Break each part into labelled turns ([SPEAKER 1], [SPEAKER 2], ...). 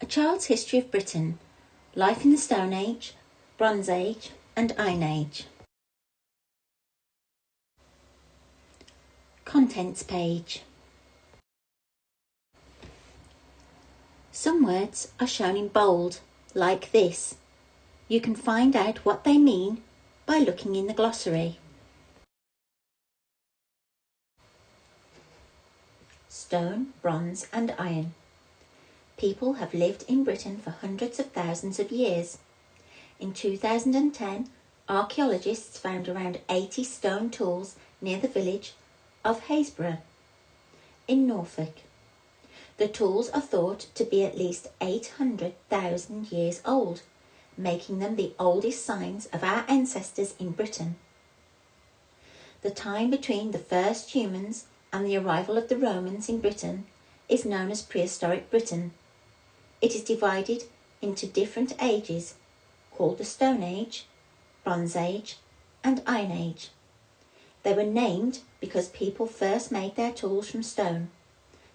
[SPEAKER 1] A Child's History of Britain, Life in the Stone Age, Bronze Age and Iron Age. Contents page. Some words are shown in bold, like this. You can find out what they mean by looking in the glossary. Stone, bronze and iron. People have lived in Britain for hundreds of thousands of years. In 2010, archaeologists found around 80 stone tools near the village of Haysborough in Norfolk. The tools are thought to be at least 800,000 years old, making them the oldest signs of our ancestors in Britain. The time between the first humans and the arrival of the Romans in Britain is known as prehistoric Britain. It is divided into different ages, called the Stone Age, Bronze Age and Iron Age. They were named because people first made their tools from stone,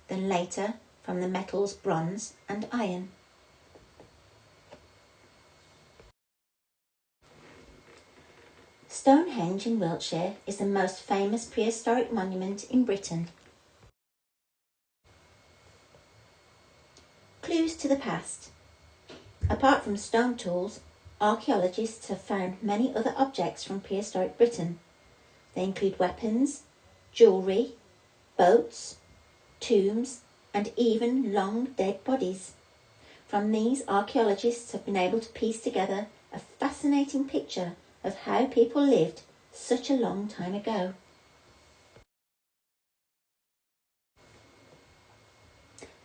[SPEAKER 1] then later from the metals bronze and iron. Stonehenge in Wiltshire is the most famous prehistoric monument in Britain. Clues to the past. Apart from stone tools, archaeologists have found many other objects from prehistoric Britain. They include weapons, jewellery, boats, tombs, and even long dead bodies. From these, archaeologists have been able to piece together a fascinating picture of how people lived such a long time ago.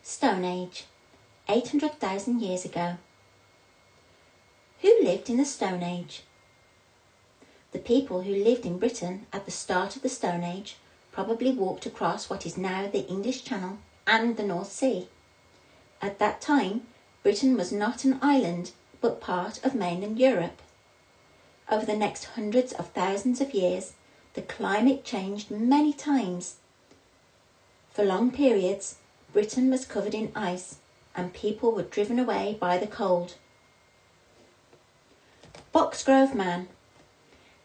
[SPEAKER 1] Stone Age, 800,000 years ago. Who lived in the Stone Age? The people who lived in Britain at the start of the Stone Age probably walked across what is now the English Channel and the North Sea. At that time, Britain was not an island but part of mainland Europe. Over the next hundreds of thousands of years, the climate changed many times. For long periods, Britain was covered in ice and people were driven away by the cold. Boxgrove Man.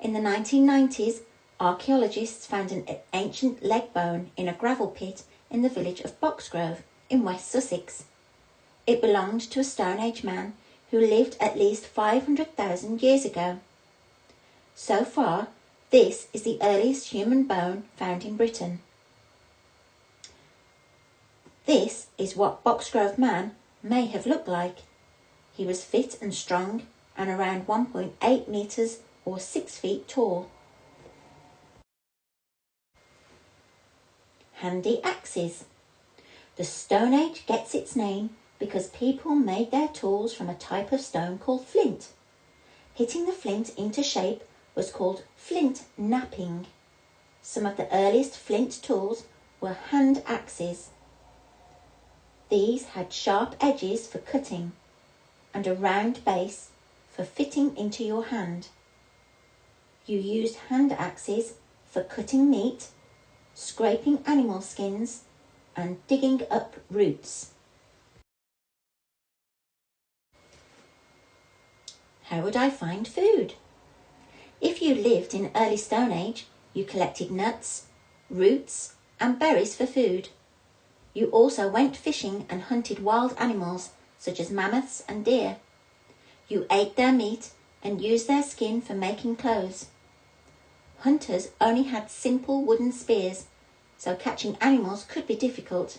[SPEAKER 1] In the 1990s, archaeologists found an ancient leg bone in a gravel pit in the village of Boxgrove in West Sussex. It belonged to a Stone Age man who lived at least 500,000 years ago. So far, this is the earliest human bone found in Britain. This is what Boxgrove Man may have looked like. He was fit and strong and around 1.8 metres or 6 feet tall. Handy axes. The Stone Age gets its name because people made their tools from a type of stone called flint. Hitting the flint into shape was called flint knapping. Some of the earliest flint tools were hand axes. These had sharp edges for cutting and a round base for fitting into your hand. You used hand axes for cutting meat, scraping animal skins and digging up roots. How would I find food? If you lived in early Stone Age, you collected nuts, roots and berries for food. You also went fishing and hunted wild animals such as mammoths and deer. You ate their meat and used their skin for making clothes. Hunters only had simple wooden spears, so catching animals could be difficult.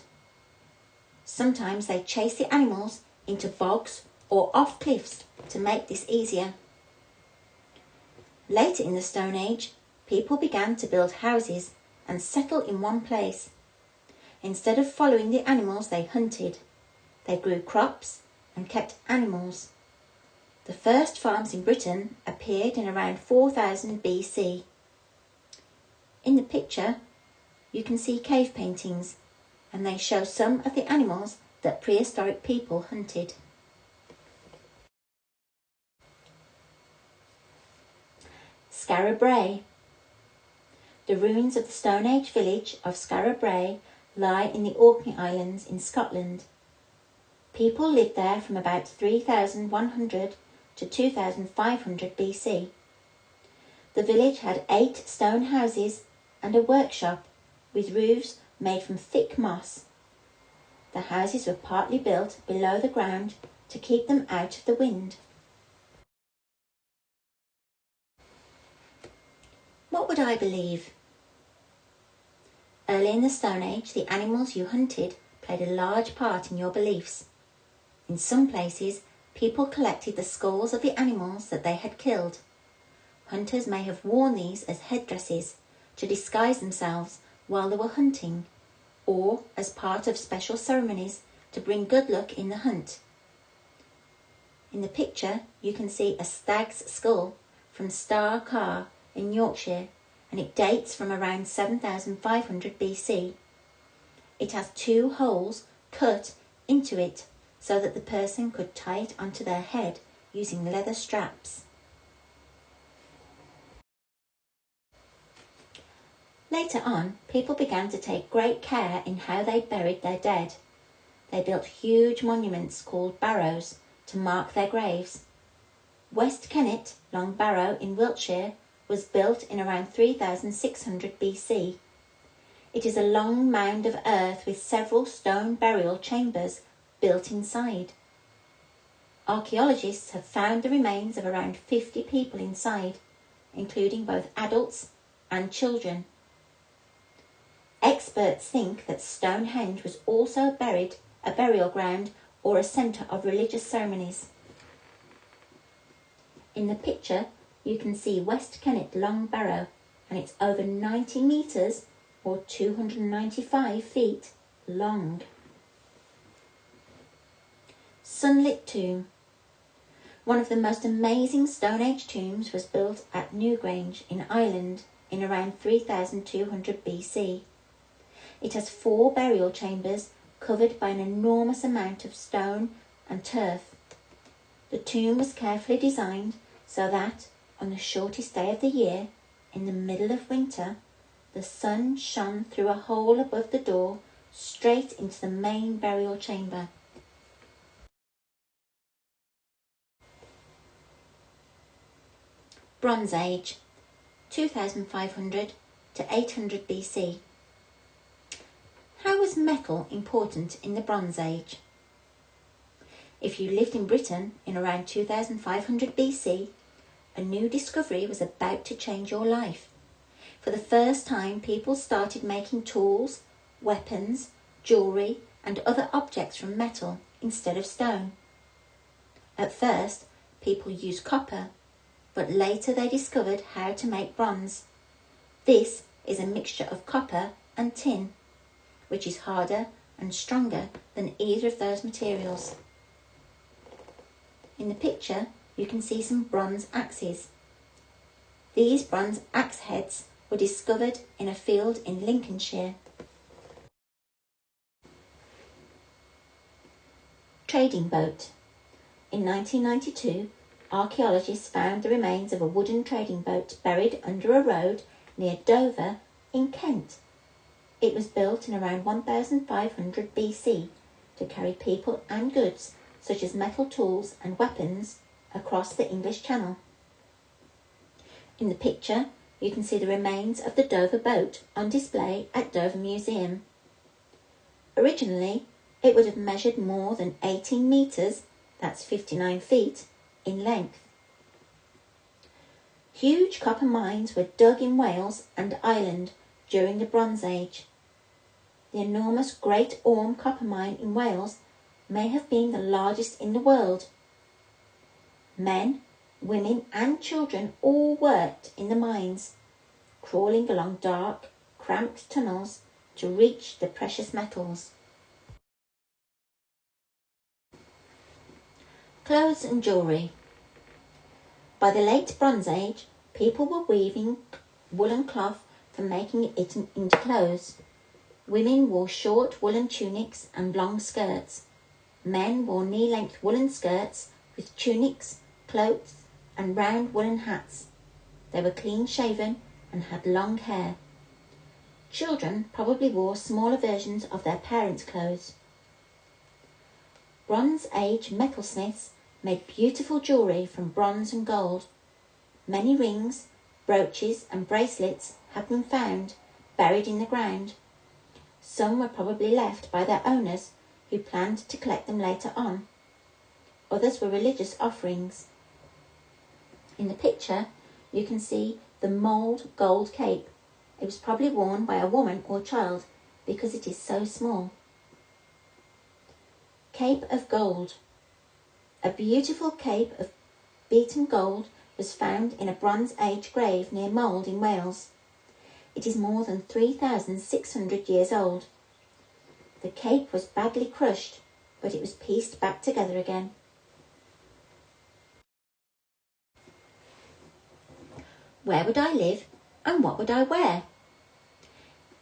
[SPEAKER 1] Sometimes they chased the animals into bogs or off cliffs to make this easier. Later in the Stone Age, people began to build houses and settle in one place. Instead of following the animals they hunted, they grew crops and kept animals. The first farms in Britain appeared in around 4000 BC. In the picture, you can see cave paintings, and they show some of the animals that prehistoric people hunted. Skara Brae. The ruins of the Stone Age village of Skara Brae lie in the Orkney Islands in Scotland. People lived there from about 3100 to 2500 BC. The village had 8 stone houses and a workshop with roofs made from thick moss. The houses were partly built below the ground to keep them out of the wind. What would I believe? Early in the Stone Age, the animals you hunted played a large part in your beliefs. In some places, people collected the skulls of the animals that they had killed. Hunters may have worn these as headdresses to disguise themselves while they were hunting, or as part of special ceremonies to bring good luck in the hunt. In the picture, you can see a stag's skull from Star Carr in Yorkshire, and it dates from around 7500 BC. It has 2 holes cut into it so that the person could tie it onto their head using leather straps. Later on, people began to take great care in how they buried their dead. They built huge monuments called barrows to mark their graves. West Kennet, Long Barrow in Wiltshire, was built in around 3600 BC. It is a long mound of earth with several stone burial chambers built inside. Archaeologists have found the remains of around 50 people inside, including both adults and children. Experts think that Stonehenge was also a burial ground or a centre of religious ceremonies. In the picture, you can see West Kennet Long Barrow, and it's over 90 metres or 295 feet long. Sunlit Tomb. One of the most amazing Stone Age tombs was built at Newgrange in Ireland in around 3200 BC. It has 4 burial chambers covered by an enormous amount of stone and turf. The tomb was carefully designed so that, on the shortest day of the year, in the middle of winter, the sun shone through a hole above the door straight into the main burial chamber. Bronze Age, 2500 to 800 BC. How was metal important in the Bronze Age? If you lived in Britain in around 2500 BC, a new discovery was about to change your life. For the first time, people started making tools, weapons, jewellery and other objects from metal instead of stone. At first, people used copper, but later they discovered how to make bronze. This is a mixture of copper and tin, which is harder and stronger than either of those materials. In the picture, you can see some bronze axes. These bronze axe heads were discovered in a field in Lincolnshire. Trading boat. In 1992, archaeologists found the remains of a wooden trading boat buried under a road near Dover in Kent. It was built in around 1500 BC to carry people and goods such as metal tools and weapons across the English Channel. In the picture, you can see the remains of the Dover boat on display at Dover Museum. Originally, it would have measured more than 18 metres, that's 59 feet, in length. Huge copper mines were dug in Wales and Ireland during the Bronze Age. The enormous Great Orme copper mine in Wales may have been the largest in the world. Men, women and children all worked in the mines, crawling along dark, cramped tunnels to reach the precious metals. Clothes and jewellery. By the late Bronze Age, people were weaving woolen cloth for making it into clothes. Women wore short woolen tunics and long skirts. Men wore knee-length woolen skirts with tunics, cloaks and round woolen hats. They were clean-shaven and had long hair. Children probably wore smaller versions of their parents' clothes. Bronze Age metalsmiths made beautiful jewellery from bronze and gold. Many rings, brooches and bracelets have been found buried in the ground. Some were probably left by their owners who planned to collect them later on. Others were religious offerings. In the picture, you can see the mould gold cape. It was probably worn by a woman or child because it is so small. Cape of gold. A beautiful cape of beaten gold was found in a Bronze Age grave near Mold in Wales. It is more than 3,600 years old. The cape was badly crushed, but it was pieced back together again. Where would I live and what would I wear?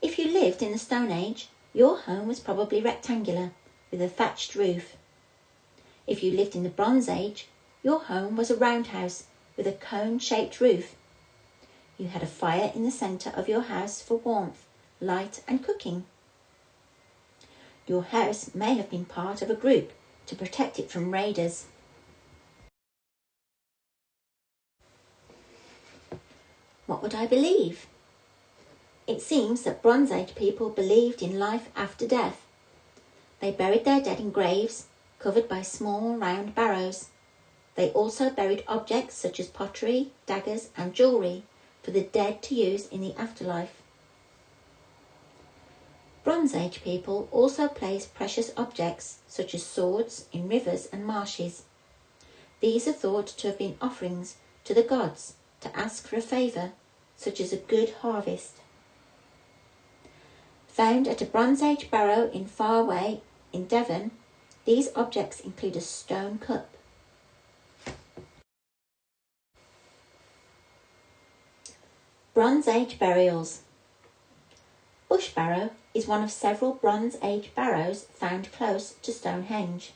[SPEAKER 1] If you lived in the Stone Age, your home was probably rectangular with a thatched roof. If you lived in the Bronze Age, your home was a roundhouse with a cone-shaped roof. You had a fire in the centre of your house for warmth, light and cooking. Your house may have been part of a group to protect it from raiders. What would I believe? It seems that Bronze Age people believed in life after death. They buried their dead in graves covered by small round barrows. They also buried objects such as pottery, daggers and jewellery for the dead to use in the afterlife. Bronze Age people also placed precious objects such as swords in rivers and marshes. These are thought to have been offerings to the gods to ask for a favour, such as a good harvest. Found at a Bronze Age barrow in Farway in Devon, these objects include a stone cup. Bronze Age burials. Bush Barrow is one of several Bronze Age barrows found close to Stonehenge.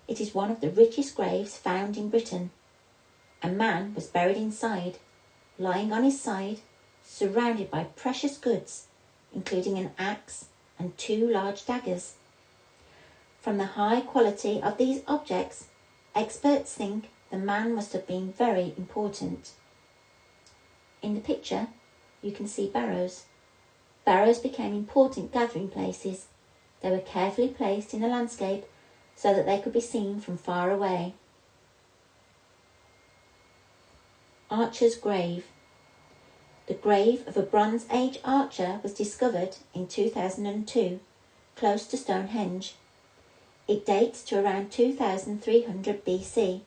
[SPEAKER 1] It is one of the richest graves found in Britain. A man was buried inside, lying on his side, surrounded by precious goods, including an axe and 2 large daggers. From the high quality of these objects, experts think the man must have been very important. In the picture, you can see barrows. Barrows became important gathering places. They were carefully placed in the landscape so that they could be seen from far away. Archer's grave. The grave of a Bronze Age archer was discovered in 2002, close to Stonehenge. It dates to around 2300 BC.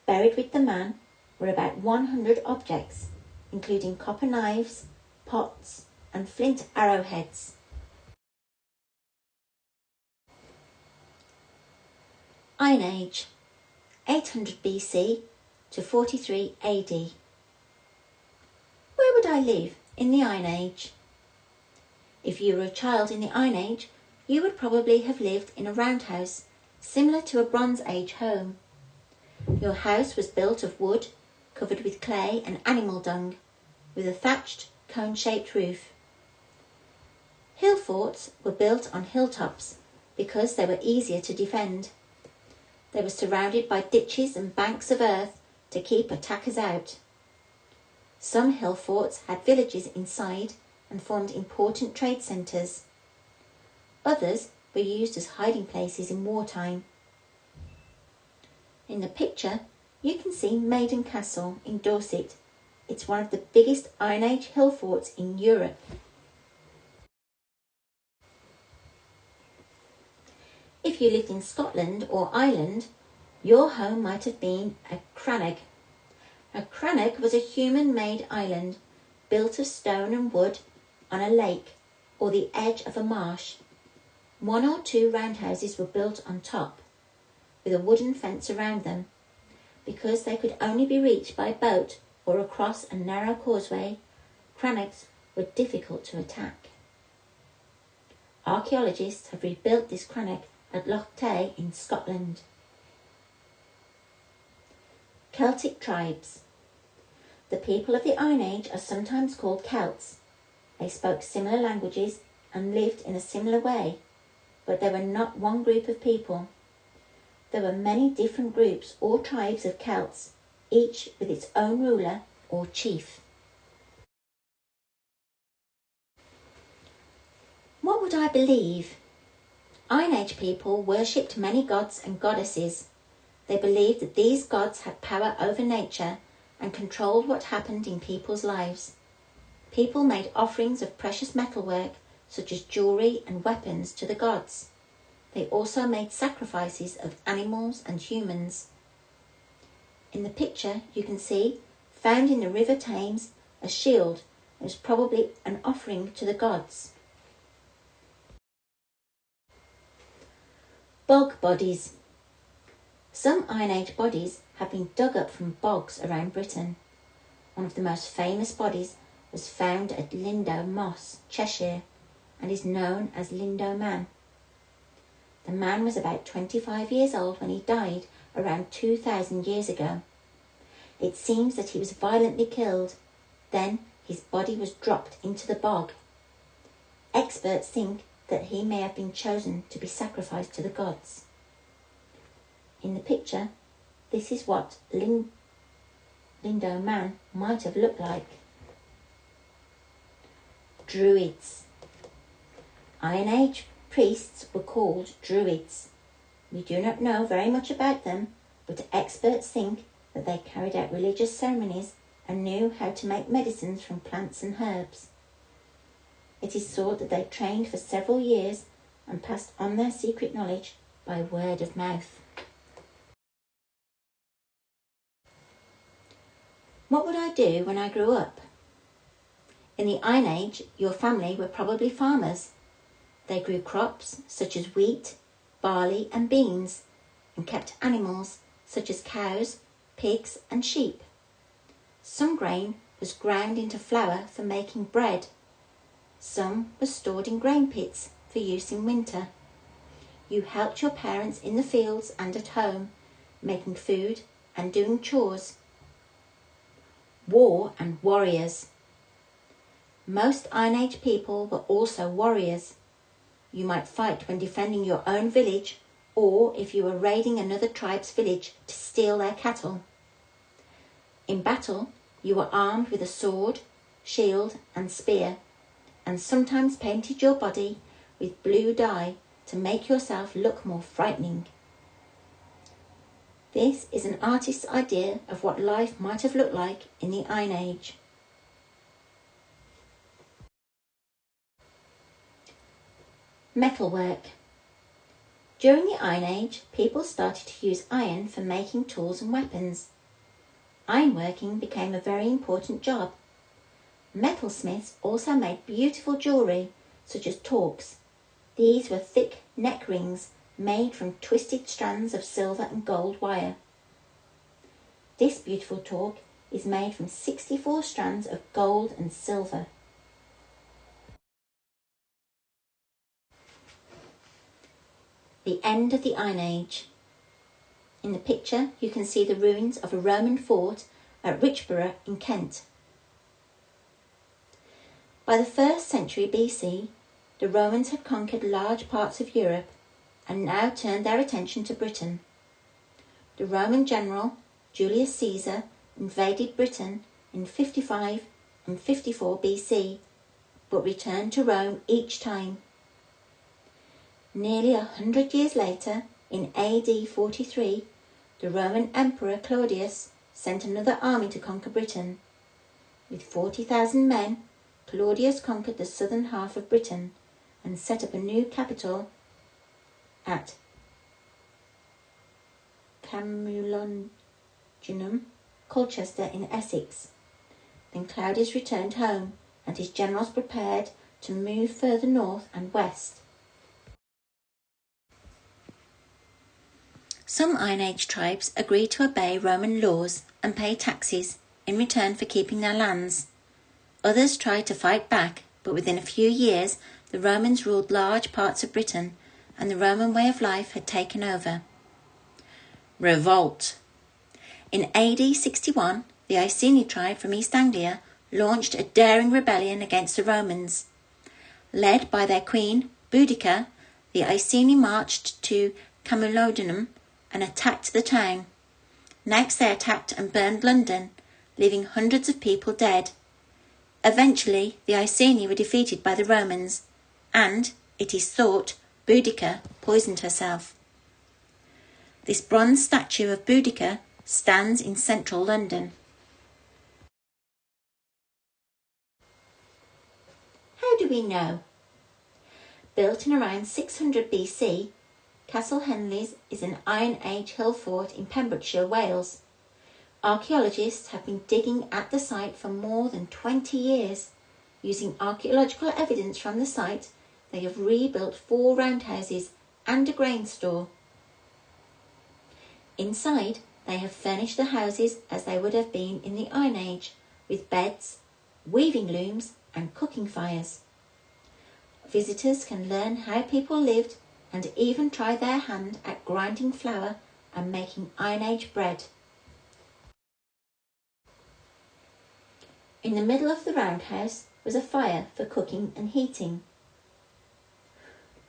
[SPEAKER 1] Buried with the man were about 100 objects, including copper knives, pots, and flint arrowheads. Iron Age, 800 BC to 43 AD. Where would I live in the Iron Age? If you were a child in the Iron Age, you would probably have lived in a roundhouse, similar to a Bronze Age home. Your house was built of wood, covered with clay and animal dung, with a thatched, cone-shaped roof. Hill forts were built on hilltops because they were easier to defend. They were surrounded by ditches and banks of earth to keep attackers out. Some hill forts had villages inside and formed important trade centres. Others were used as hiding places in wartime. In the picture, you can see Maiden Castle in Dorset. It's one of the biggest Iron Age hill forts in Europe. If you lived in Scotland or Ireland, your home might have been a crannog. A crannog was a human-made island built of stone and wood on a lake or the edge of a marsh. 1 or 2 roundhouses were built on top, with a wooden fence around them. Because they could only be reached by boat or across a narrow causeway, crannogs were difficult to attack. Archaeologists have rebuilt this crannog at Loch Tay in Scotland. Celtic tribes. The people of the Iron Age are sometimes called Celts. They spoke similar languages and lived in a similar way. but they were not one group of people. There were many different groups or tribes of Celts, each with its own ruler or chief. What would I believe? Iron Age people worshipped many gods and goddesses. They believed that these gods had power over nature and controlled what happened in people's lives. People made offerings of precious metalwork, such as jewellery and weapons, to the gods. They also made sacrifices of animals and humans. In the picture you can see, found in the River Thames, a shield that was probably an offering to the gods. Bog bodies. Some Iron Age bodies have been dug up from bogs around Britain. One of the most famous bodies was found at Lindow Moss, Cheshire, and is known as Lindow Man. The man was about 25 years old when he died around 2,000 years ago. It seems that he was violently killed. Then his body was dropped into the bog. Experts think that he may have been chosen to be sacrificed to the gods. In the picture, this is what Lindow Man might have looked like. Druids. Iron Age priests were called Druids. We do not know very much about them, but experts think that they carried out religious ceremonies and knew how to make medicines from plants and herbs. It is thought that they trained for several years and passed on their secret knowledge by word of mouth. What would I do when I grew up? In the Iron Age, your family were probably farmers. They grew crops such as wheat, barley and beans, and kept animals such as cows, pigs and sheep. Some grain was ground into flour for making bread. Some was stored in grain pits for use in winter. You helped your parents in the fields and at home, making food and doing chores. War and warriors. Most Iron Age people were also warriors. You might fight when defending your own village, or if you were raiding another tribe's village to steal their cattle. In battle, you were armed with a sword, shield and spear, and sometimes painted your body with blue dye to make yourself look more frightening. This is an artist's idea of what life might have looked like in the Iron Age. Metalwork. During the Iron Age, people started to use iron for making tools and weapons. Ironworking became a very important job. Metalsmiths also made beautiful jewellery, such as torques. These were thick neck rings made from twisted strands of silver and gold wire. This beautiful torque is made from 64 strands of gold and silver. The end of the Iron Age. In the picture you can see the ruins of a Roman fort at Richborough in Kent. By the 1st century BC, the Romans had conquered large parts of Europe and now turned their attention to Britain. The Roman general Julius Caesar invaded Britain in 55 and 54 BC, but returned to Rome each time. Nearly 100 years later, in AD 43, the Roman Emperor Claudius sent another army to conquer Britain. With 40,000 men, Claudius conquered the southern half of Britain and set up a new capital at Camulodunum, Colchester in Essex. Then Claudius returned home and his generals prepared to move further north and west. Some Iron Age tribes agreed to obey Roman laws and pay taxes in return for keeping their lands. Others tried to fight back, but within a few years the Romans ruled large parts of Britain and the Roman way of life had taken over. Revolt. In AD 61, the Iceni tribe from East Anglia launched a daring rebellion against the Romans. Led by their queen, Boudica, the Iceni marched to Camulodunum and attacked the town. Next they attacked and burned London, leaving hundreds of people dead. Eventually the Iceni were defeated by the Romans and, it is thought, Boudica poisoned herself. This bronze statue of Boudica stands in central London. How do we know? Built in around 600 BC, Castle Henleys is an Iron Age hill fort in Pembrokeshire, Wales. Archaeologists have been digging at the site for more than 20 years. Using archaeological evidence from the site, they have rebuilt 4 roundhouses and a grain store. Inside, they have furnished the houses as they would have been in the Iron Age, with beds, weaving looms and cooking fires. Visitors can learn how people lived and even try their hand at grinding flour and making Iron Age bread. In the middle of the roundhouse was a fire for cooking and heating.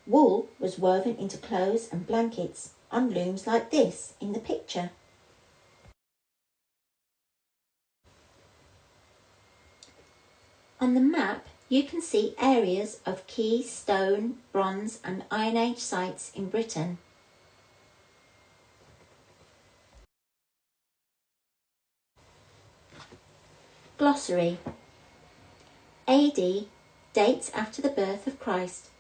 [SPEAKER 1] Wool was woven into clothes and blankets on looms like this in the picture. On the map, you can see areas of key stone, bronze and Iron Age sites in Britain. Glossary. AD dates after the birth of Christ.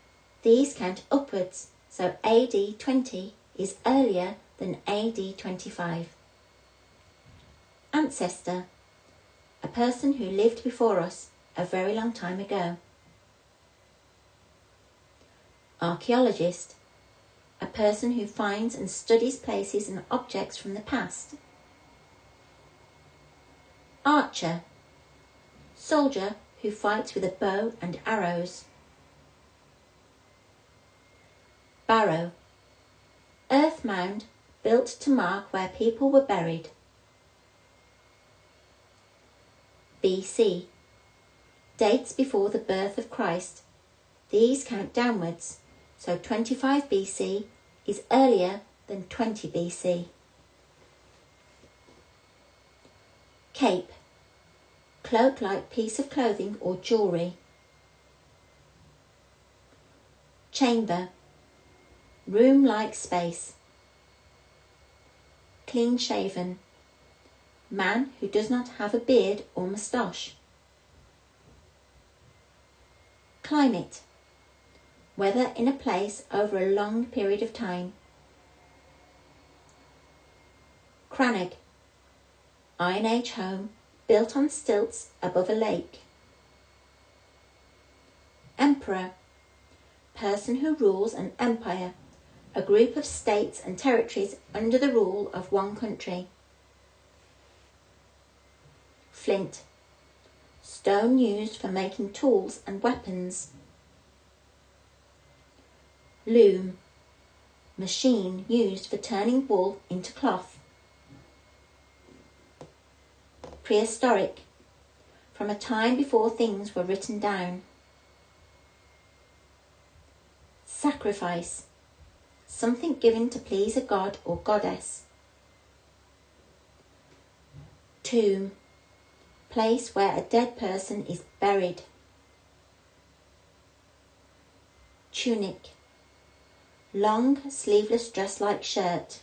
[SPEAKER 1] These count upwards, so AD 20 is earlier than AD 25. Ancestor. A person who lived before us a very long time ago. Archaeologist. A person who finds and studies places and objects from the past. Archer. Soldier who fights with a bow and arrows. Barrow. Earth mound built to mark where people were buried. BC. Dates before the birth of Christ. These count downwards, so 25 BC is earlier than 20 BC. Cape. Cloak-like piece of clothing or jewellery. Chamber. Room-like space. Clean-shaven. Man who does not have a beard or moustache. Climate. Weather in a place over a long period of time. Crannog. Iron Age home built on stilts above a lake. Emperor. Person who rules an empire, a group of states and territories under the rule of one country. Flint. Stone used for making tools and weapons. Loom. Machine used for turning wool into cloth. Prehistoric. From a time before things were written down. Sacrifice. Something given to please a god or goddess. Tomb. Place where a dead person is buried. Tunic. Long, sleeveless dress-like shirt.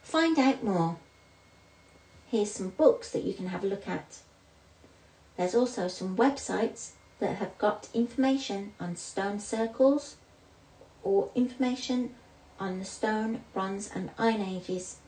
[SPEAKER 1] Find out more. Here's some books that you can have a look at. There's also some websites that have got information on stone circles or information on the stone, bronze and iron ages.